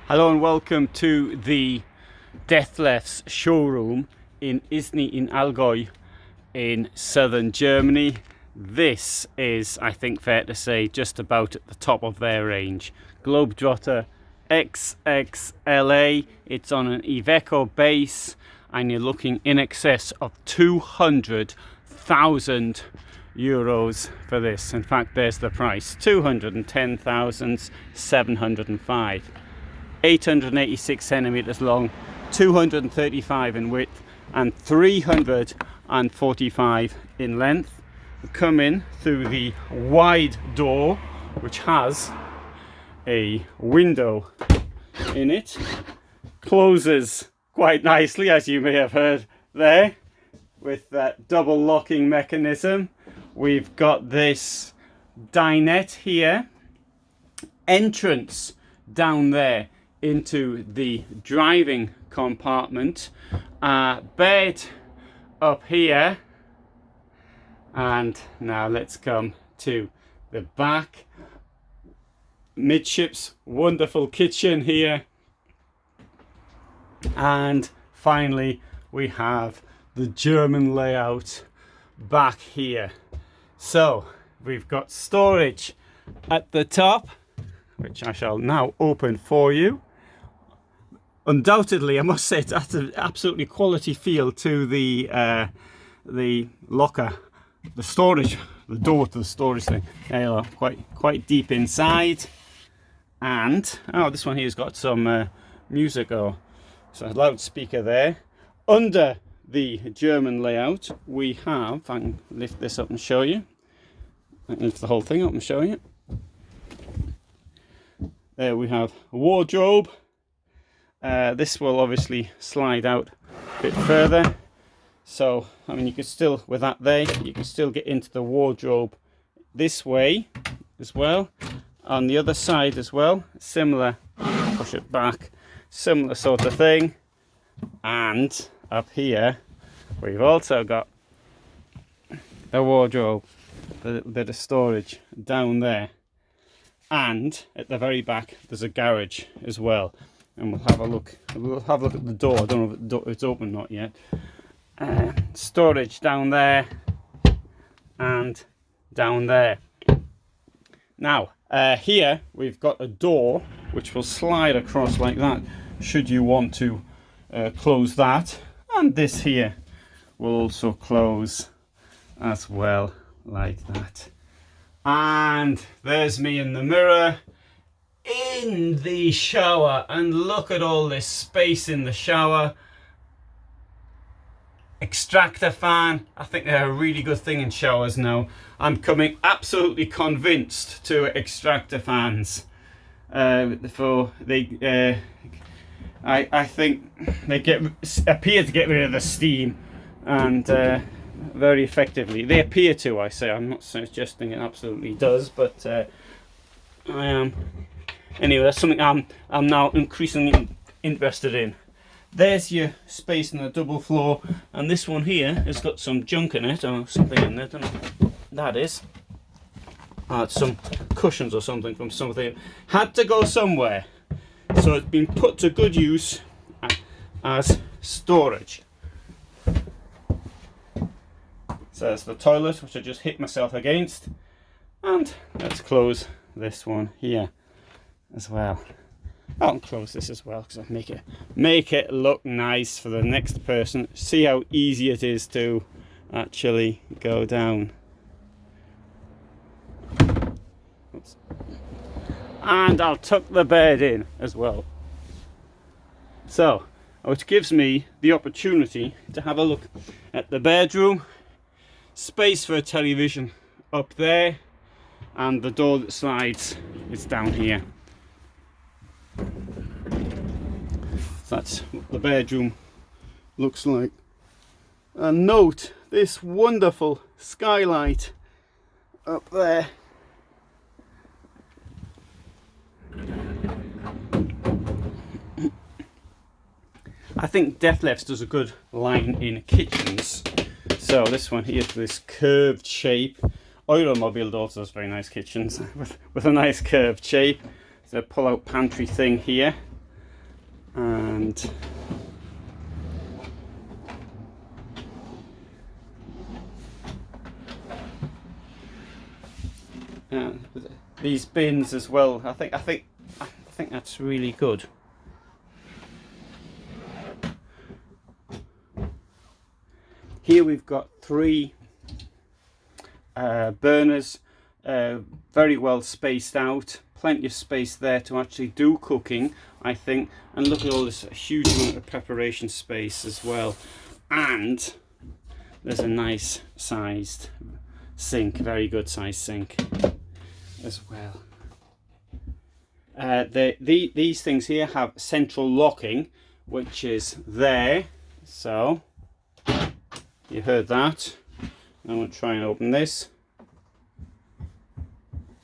Hello and welcome to the Dethleffs showroom in Isny in Allgäu in southern Germany. This is, I think fair to say, just about at the top of their range. Globetrotter XXL A. It's on an Iveco base and you're looking in excess of 200,000 euros for this. In fact, there's the price, 210,705. 886 centimeters long, 235 in width and 345 in length. We come in through the wide door, which has a window in it, closes quite nicely, as you may have heard there, with that double locking mechanism. We've got this dinette here, entrance down there into the driving compartment, bed up here, and now let's come to the back. Midships, wonderful kitchen here, and finally we have the German layout back here. So we've got storage at the top, which I shall now open for you. Undoubtedly, I must say, it has an absolutely quality feel to the locker, the storage, the door to the storage thing. There you are, quite deep inside. And oh, this one here's got some music or so a loudspeaker there. Under the German layout, we have, I can lift this up and show you. I can lift the whole thing up and show you. There we have a wardrobe. This will obviously slide out a bit further. So, I mean, you can still, with that there, you can still get into the wardrobe this way as well. On the other side as well, similar, push it back, similar sort of thing. And up here, we've also got the wardrobe, a little bit of storage down there. And at the very back, there's a garage as well. And we'll have a look. We'll have a look at the door. I don't know if the door, it's open or not yet. Storage down there and down there. Now, here we've got a door which will slide across like that, should you want to close that. And this here will also close as well, like that. And there's me in the mirror in the shower, and look at all this space in the shower. Extractor fan, I think they're a really good thing in showers now. I'm coming absolutely convinced to extractor fans. I think they appear to get rid of the steam, and very effectively. They appear to, I say. I'm not suggesting it absolutely does, but I am. Anyway, that's something I'm now increasingly interested in. There's your space in the double floor, and this one here has got some junk in it, or something in there, I don't know what that is. It's some cushions or something from something. Had to go somewhere, so it's been put to good use as storage. So there's the toilet, which I just hit myself against, and let's close this one here as well. I'll close this as well because I'll make it look nice for the next person. See how easy it is to actually go down. Oops. And I'll tuck the bed in as well. So, which gives me the opportunity to have a look at the bedroom. Space for a television up there, and the door that slides is down here. That's what the bedroom looks like. And note this wonderful skylight up there. I think Dethleffs does a good line in kitchens. So this one here, this curved shape. Euromobile also has very nice kitchens with a nice curved shape. There's a pull-out pantry thing here. And these bins as well. I think that's really good. Here we've got 3 burners, very well spaced out, plenty of space there to actually do cooking, I think. And look at all this huge amount of preparation space as well. And there's a nice sized sink, very good sized sink as well. These things here have central locking, which is there. So you heard that. I'm going to try and open this.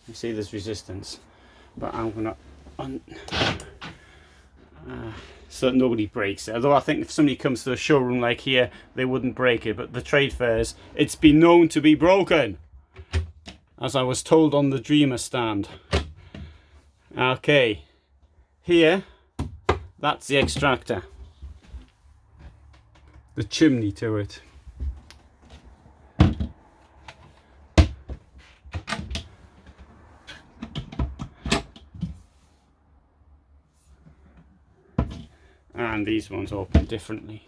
You see there's resistance, but I'm going to so that nobody breaks it. Although I think if somebody comes to a showroom like here, they wouldn't break it. But the trade fairs, it's been known to be broken, as I was told on the Dreamer stand. Okay, here, that's the extractor, the chimney to it. And these ones open differently,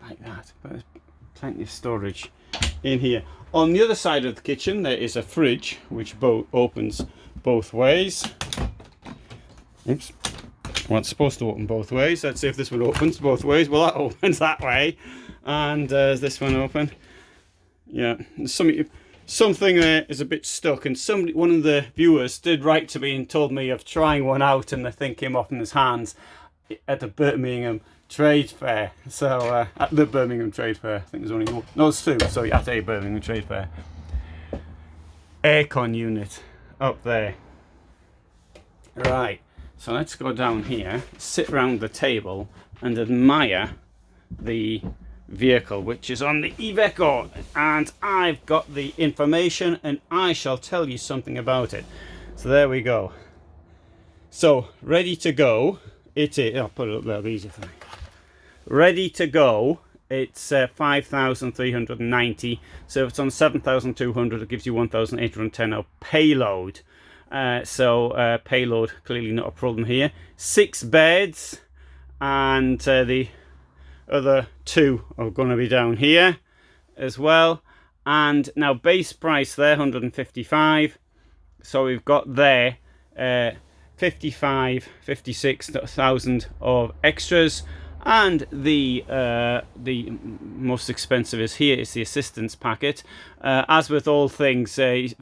like that, but there's plenty of storage in here. On the other side of the kitchen there is a fridge which opens both ways. Oops, well, it's supposed to open both ways. Let's see if this one opens both ways. Well, that opens that way, and this one open. Yeah, something there is a bit stuck, and one of the viewers did write to me and told me of trying one out, and the thing came off in his hands at the Birmingham Trade Fair. So at the Birmingham Trade Fair, I think there's only one. No, there's 2. So at a Birmingham Trade Fair. Aircon unit up there. Right. So let's go down here, sit around the table, and admire the vehicle, which is on the Iveco, and I've got the information, and I shall tell you something about it. So there we go. So ready to go. It is. I'll put it up there easier for me. Ready to go. It's 5,390. So if it's on 7,200, it gives you 1,810 of payload. So payload clearly not a problem here. 6 beds, and the other 2 are going to be down here as well. And now base price there 155. So we've got there 56,000 of extras, and the most expensive is here. It's the assistance packet. As with all things,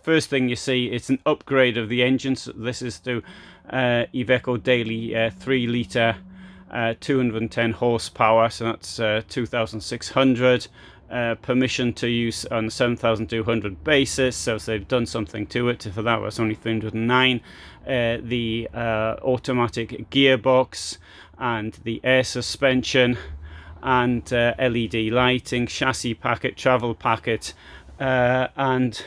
first thing you see, it's an upgrade of the engine. So this is to Iveco Daily 3 litre 210 horsepower, so that's 2,600. Permission to use on the 7,200 basis, so they've done something to it. For that was only 309. The automatic gearbox, and the air suspension, and LED lighting, chassis packet, travel packet, and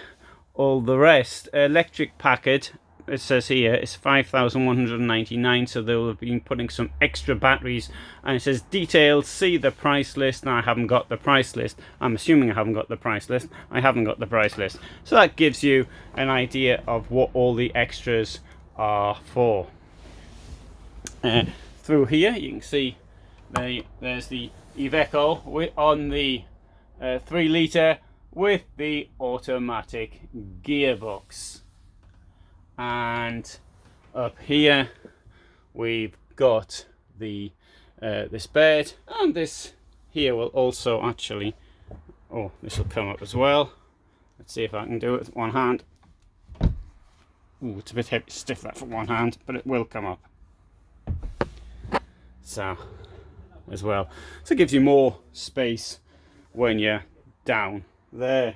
all the rest. Electric packet, it says here, it's 5,199, so they'll have been putting some extra batteries, and it says details, see the price list. Now I haven't got the price list. I'm assuming I haven't got the price list. I haven't got the price list. So that gives you an idea of what all the extras are for. Through here you can see there's the Iveco on the 3 litre with the automatic gearbox. And up here we've got the this bed, and this here will also actually, oh, this will come up as well. Let's see if I can do it with one hand. Ooh, it's a bit heavy, stiff that for one hand, but it will come up. So as well, so it gives you more space when you're down there.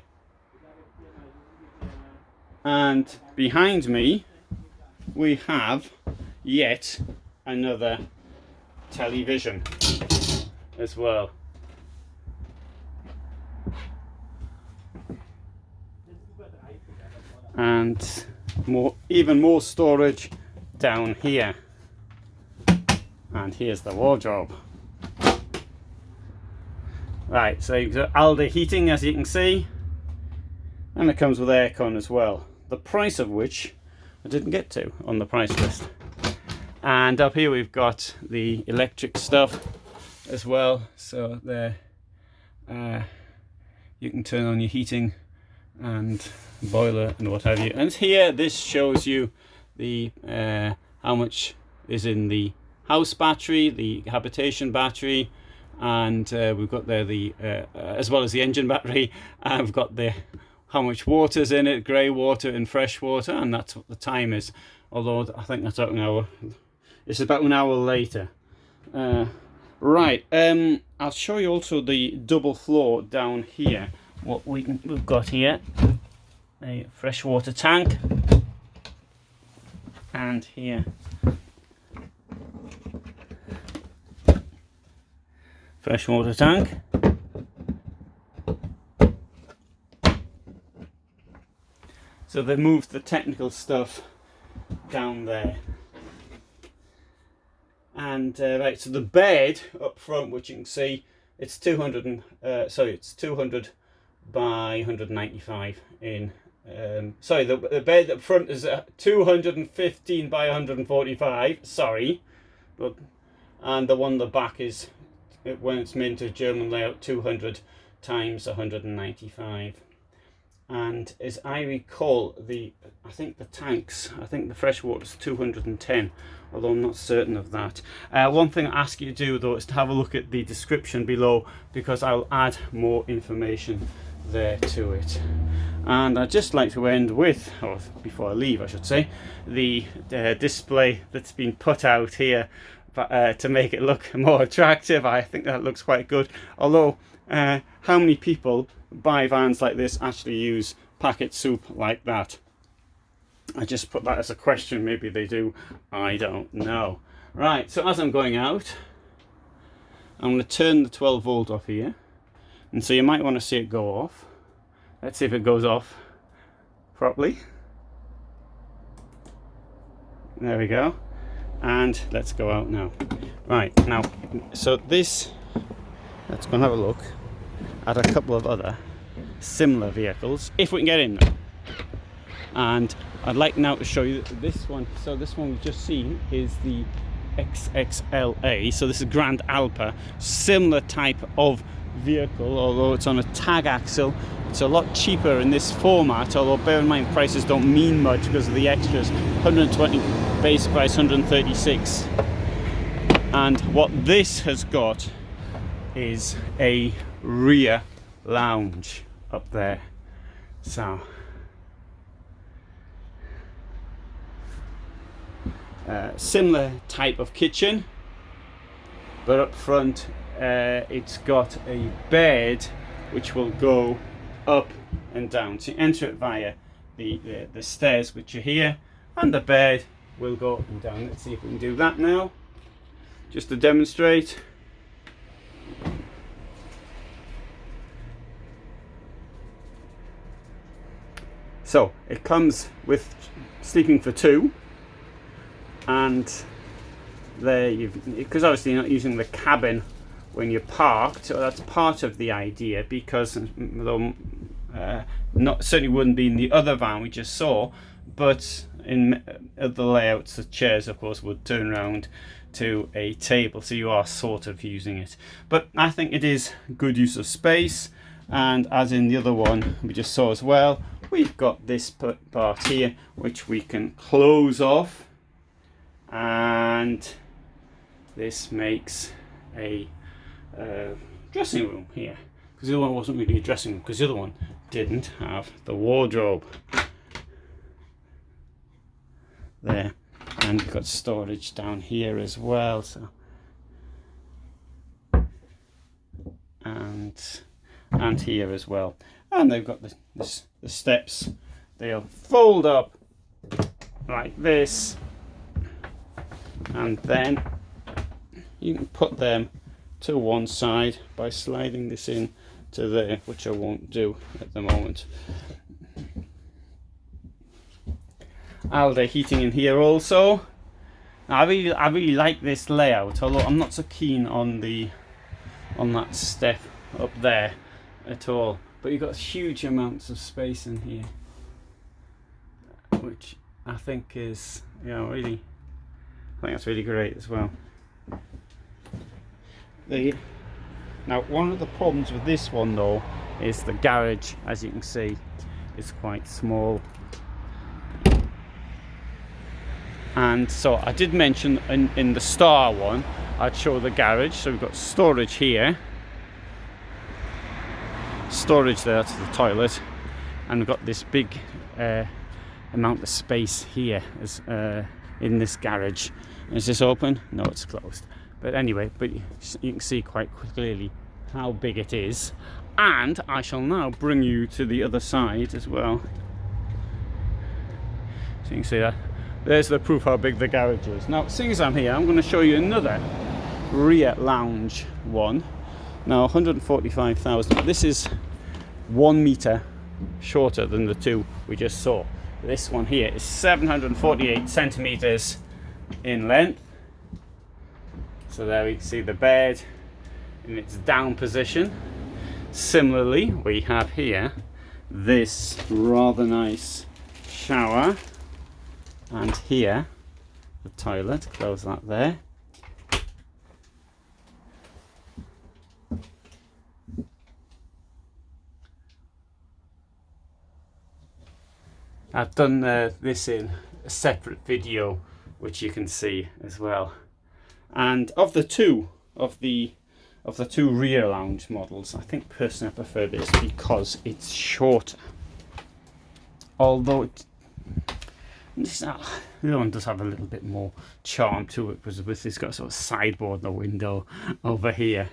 And behind me we have yet another television as well. And even more storage down here. And here's the wardrobe. Right, so you've got Alde heating, as you can see, and it comes with aircon as well, the price of which I didn't get to on the price list. And up here we've got the electric stuff as well, so there you can turn on your heating and boiler and what have you. And here this shows you the how much is in the house battery, the habitation battery, and we've got there the as well as the engine battery. I've got the how much water's in it, grey water and fresh water, and that's what the time is. Although I think that's about an hour. It's about an hour later. Right. I'll show you also the double floor down here. What we've got here, a freshwater tank, and here freshwater tank. So they moved the technical stuff down there. And right, so the bed up front, which you can see, it's 200 by 195 in. Sorry, the bed up front is 215 by 145. Sorry, and the one at the back is, when it's made into German layout, 200 times 195. And as I recall, I think the freshwater is 210, although I'm not certain of that. One thing I ask you to do though is to have a look at the description below, because I'll add more information there to it. And I'd just like to end with, or before I leave I should say, the display that's been put out here to make it look more attractive. I think that looks quite good, although how many people buy vans like this actually use packet soup like that? I just put that as a question. Maybe they do, I don't know. Right, so as I'm going out, I'm going to turn the 12 volt off here, and so you might want to see it go off. Let's see if it goes off properly. There we go. And let's go out now. Right, now, so this, let's go and have a look at a couple of other similar vehicles, if we can get in them. And I'd like now to show you this one. So this one we've just seen is the XXL A. So this is Grand Alpa, similar type of vehicle, although it's on a tag axle. It's a lot cheaper in this format, although bear in mind prices don't mean much because of the extras. 120 base price, 136. And what this has got is a rear lounge up there. So similar type of kitchen, but up front it's got a bed which will go up and down. So you enter it via the stairs which are here, and the bed will go up and down. Let's see if we can do that now, just to demonstrate. So it comes with sleeping for two, and there because obviously you're not using the cabin when you're parked, so that's part of the idea, because though not certainly wouldn't be in the other van we just saw, but in the layouts the chairs of course would turn around to a table, so you are sort of using it. But I think it is good use of space, and as in the other one we just saw as well, we've got this part here which we can close off, and this makes a dressing room here, because the other one wasn't really a dressing room, because the other one didn't have the wardrobe there. And we've got storage down here as well, so and here as well. And they've got the steps. They'll fold up like this, and then you can put them to one side by sliding this in to there, which I won't do at the moment. Alde heating in here also, Now, I really like this layout, although I'm not so keen on that step up there at all. But you've got huge amounts of space in here, which I think is, really, I think that's really great as well. Now, one of the problems with this one though is the garage, as you can see, is quite small. And so I did mention in the Star one, I'd show the garage. So we've got storage here, storage there to the toilet, and we've got this big amount of space here as in this garage. Is this open? No, it's closed. But anyway, you can see quite clearly how big it is. And I shall now bring you to the other side as well. So you can see that. There's the proof how big the garage is. Now, seeing as I'm here, I'm going to show you another rear lounge one. Now, 145,000. This is 1 meter shorter than the two we just saw. This one here is 748 centimeters in length. So there we can see the bed in its down position. Similarly, we have here this rather nice shower, and here the toilet. Close that there. I've done this in a separate video, which you can see as well. And of the two rear lounge models, I think personally I prefer this because it's shorter. Although the other one does have a little bit more charm to it, because it's got sort of sideboard in the window over here.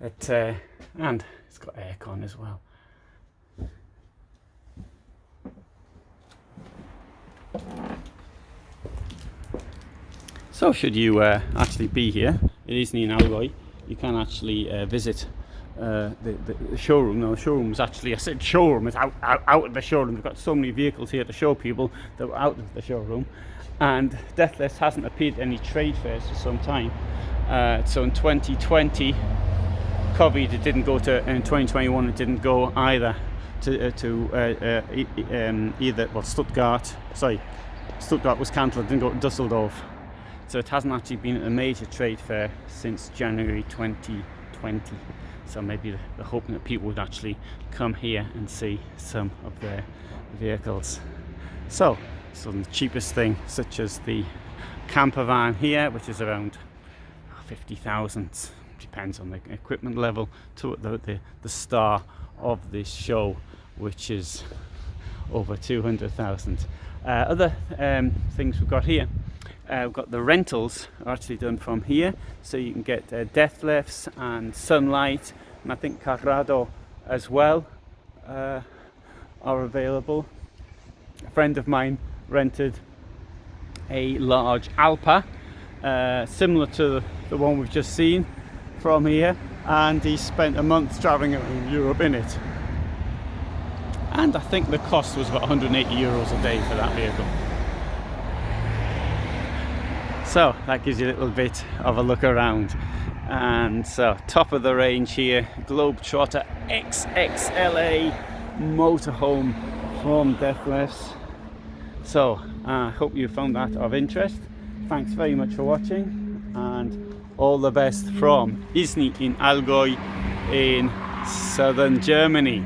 And it's got aircon as well. So should you actually be here, it isn't in Allgäu, you can actually visit the showroom. Now the showroom is actually, I said showroom, it's out of the showroom. We've got so many vehicles here to show people that we're out of the showroom. And Dethleffs hasn't appeared at any trade fairs for some time. So in 2020, COVID, it didn't go to, and in 2021 it didn't go either Stuttgart was cancelled, didn't go to Dusseldorf. So it hasn't actually been at a major trade fair since January 2020. So maybe they're hoping that people would actually come here and see some of their vehicles. So the cheapest thing, such as the camper van here, which is around 50,000, depends on the equipment level, to the star of this show, which is over 200,000. Other things we've got here. We've got the rentals are actually done from here, so you can get Dethleffs and Sunlight, and I think Carrado as well are available. A friend of mine rented a large Alpa, similar to the one we've just seen from here, and he spent a month travelling around Europe in it. And I think the cost was about 180 euros a day for that vehicle. So that gives you a little bit of a look around. And so top of the range here, Globetrotter XXL A motorhome from Dethleffs. So I hope you found that of interest. Thanks very much for watching, and all the best from Isny in Allgäu in southern Germany.